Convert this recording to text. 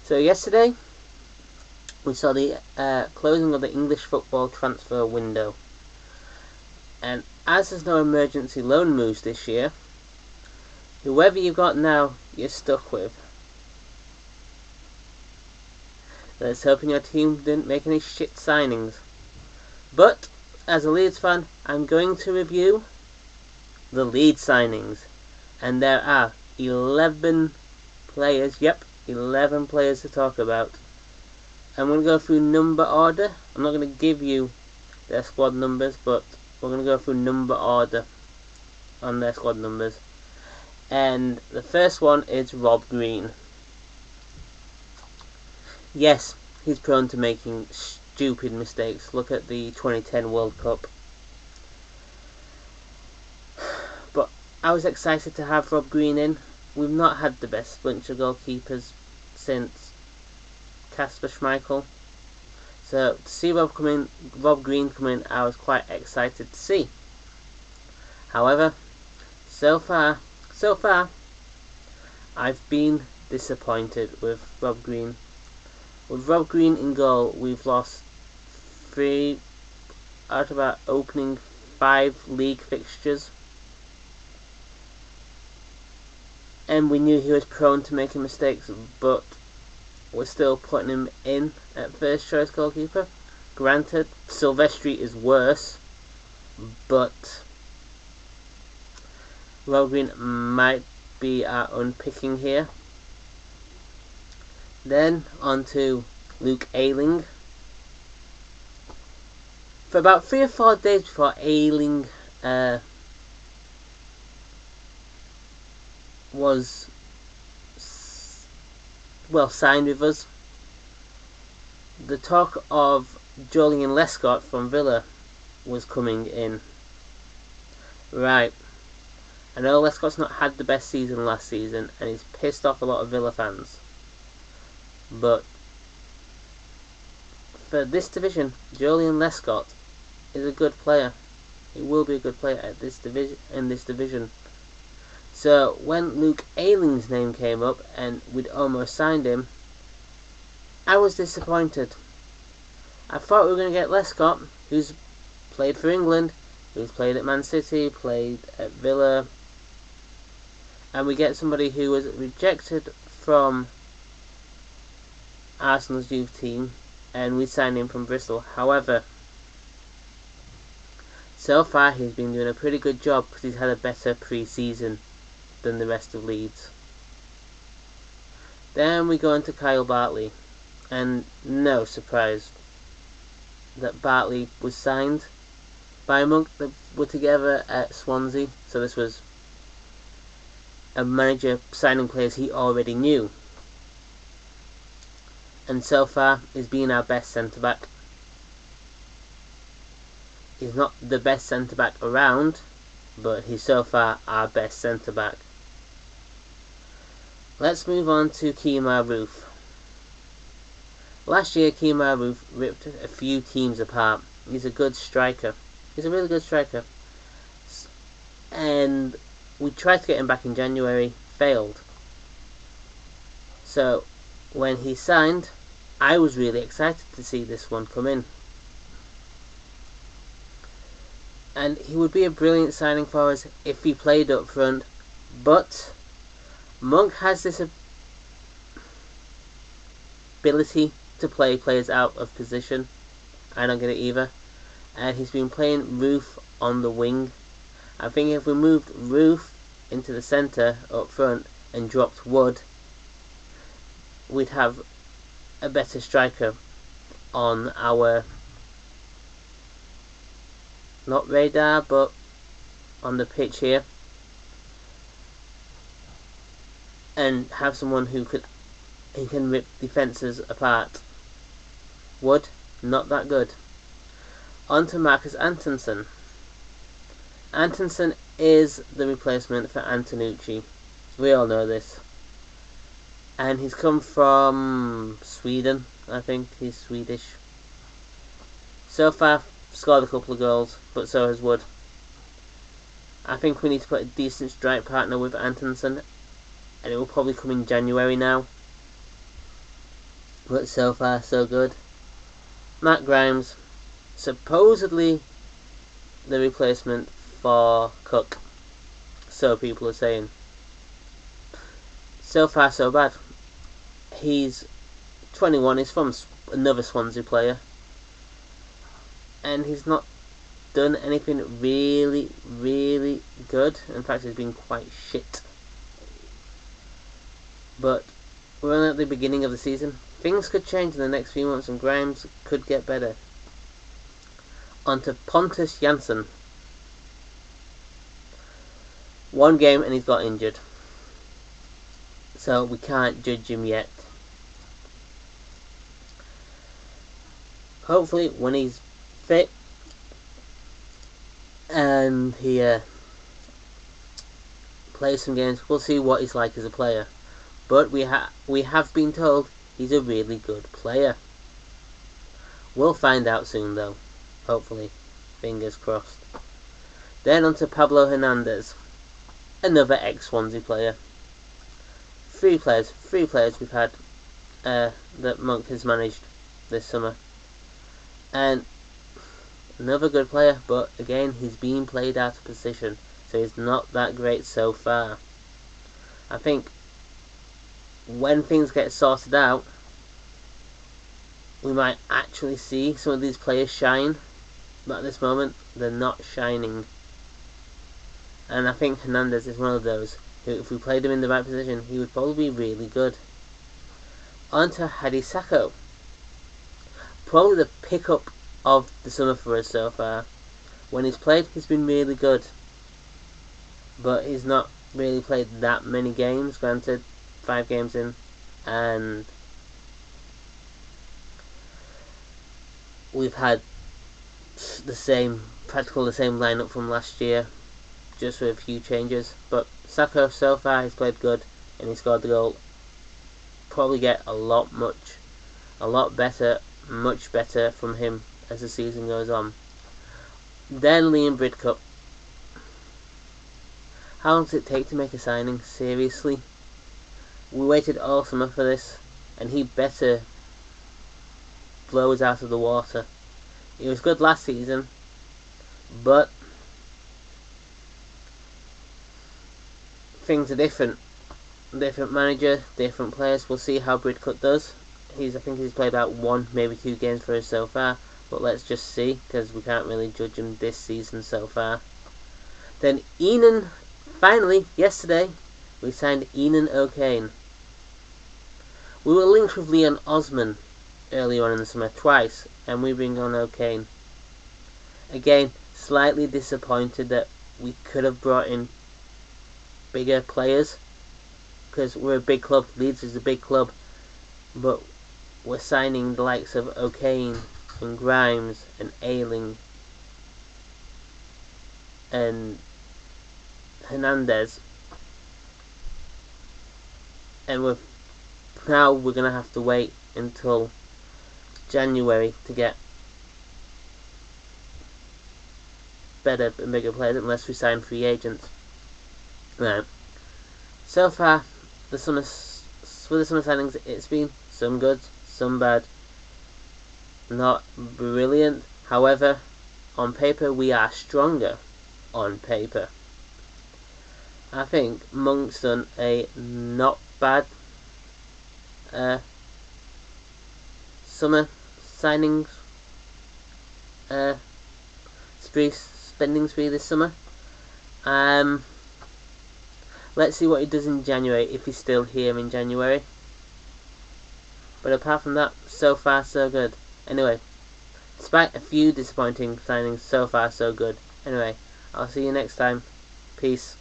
So yesterday we saw the closing of the English football transfer window, and as there's no emergency loan moves this year, whoever you've got now you're stuck with. Let's hope your team didn't make any shit signings. But as a Leeds fan, I'm going to review the Leeds signings, and there are 11 players. Yep, 11 players to talk about. I'm going to go through number order. I'm not going to give you their squad numbers, but we're going to go through number order on their squad numbers. And the first one is Rob Green. Yes, he's prone to making stupid mistakes. Look at the 2010 World Cup. But I was excited to have Rob Green in. We've not had the best bunch of goalkeepers since Kasper Schmeichel. So to see Rob Green come in, I was quite excited to see. However, so far, I've been disappointed with Rob Green. With Rob Green in goal, we've lost 3 out of our opening 5 league fixtures. And we knew he was prone to making mistakes, but we're still putting him in at first choice goalkeeper. Granted, Silvestri is worse, but Rob Green might be our unpicking here. Then on to Luke Ayling. For about 3 or 4 days before Ayling was signed with us, the talk of Julian Lescott from Villa was coming in. Right, I know Lescott's not had the best season last season, and he's pissed off a lot of Villa fans. But for this division, Julian Lescott is a good player. He will be a good player at this division. So when Luke Ayling's name came up and we'd almost signed him, I was disappointed. I thought we were going to get Lescott, who's played for England, who's played at Man City, played at Villa, and we get somebody who was rejected from Arsenal's youth team, and we signed him from Bristol. However, so far he's been doing a pretty good job because he's had a better pre-season than the rest of Leeds. Then we go into Kyle Bartley, and no surprise that Bartley was signed by Monk. They were together at Swansea, so this was a manager signing players he already knew. And so far, he's been our best centre-back. He's not the best centre-back around, but he's so far our best centre-back. Let's move on to Kemar Roofe. Last year, Kemar Roofe ripped a few teams apart. He's a good striker. He's a really good striker. And we tried to get him back in January, failed. So, when he signed, I was really excited to see this one come in. And he would be a brilliant signing for us if he played up front. But Monk has this ability to play players out of position. I don't get it either. And he's been playing Roofe on the wing. I think if we moved Roofe into the centre up front and dropped Wood, we'd have a better striker on our, not radar, but on the pitch here, and have someone who can rip defences apart. Wood, not that good. On to Marcus Antonsen. Antonsen is the replacement for Antonucci. We all know this. And he's come from Sweden, I think. He's Swedish. So far, scored a couple of goals, but so has Wood. I think we need to put a decent strike partner with Antonsen, and it will probably come in January now. but so far so good. Matt Grimes, supposedly the replacement for Cook, so people are saying. So far so bad. He's 21, he's from another Swansea player, and he's not done anything really, really good. In fact, he's been quite shit. But we're only at the beginning of the season. Things could change in the next few months and Grimes could get better. On to Pontus Jansson. One game and he's got injured. So we can't judge him yet. Hopefully when he's fit and he plays some games, we'll see what he's like as a player. But we have been told he's a really good player. We'll find out soon though. Hopefully. Fingers crossed. Then on to Pablo Hernandez. Another ex-Swansea player. Three players we've had that Monk has managed this summer. And another good player, but again he's being played out of position, so he's not that great so far. I think when things get sorted out, we might actually see some of these players shine, but at this moment they're not shining. And I think Hernandez is one of those who, if we played him in the right position, he would probably be really good. On to Hadi Sacco. Probably the pickup of the summer for us so far. When he's played, he's been really good. But he's not really played that many games, granted, 5 games in. And we've had practically the same lineup from last year, just with a few changes. But Sacco so far he's played good and he scored the goal. Probably get a lot better, much better from him as the season goes on. Then Liam Bridcup. How long does it take to make a signing? Seriously? We waited all summer for this, and he better blow us out of the water. He was good last season, but things are different. Different manager, different players. We'll see how Bridcup does. I think he's played about 1, maybe 2 games for us so far, but let's just see, because we can't really judge him this season so far. Then Eunan, finally, yesterday, we signed Eunan OKane. We were linked with Leon Osman earlier on in the summer, twice, and we bring on OKane. Again, slightly disappointed that we could have brought in bigger players, because we're a big club. Leeds is a big club, but we're signing the likes of OKane and Grimes and Ayling and Hernandez, and we're going to have to wait until January to get better and bigger players unless we sign free agents. Right. So far, with the summer signings, it's been some good, some bad. Not brilliant. However, on paper, we are stronger. On paper. I think Monk's done a not bad summer signings spending spree this summer. Let's see what he does in January, if he's still here in January. But apart from that, so far so good. Anyway, despite a few disappointing signings, so far so good. Anyway, I'll see you next time. Peace.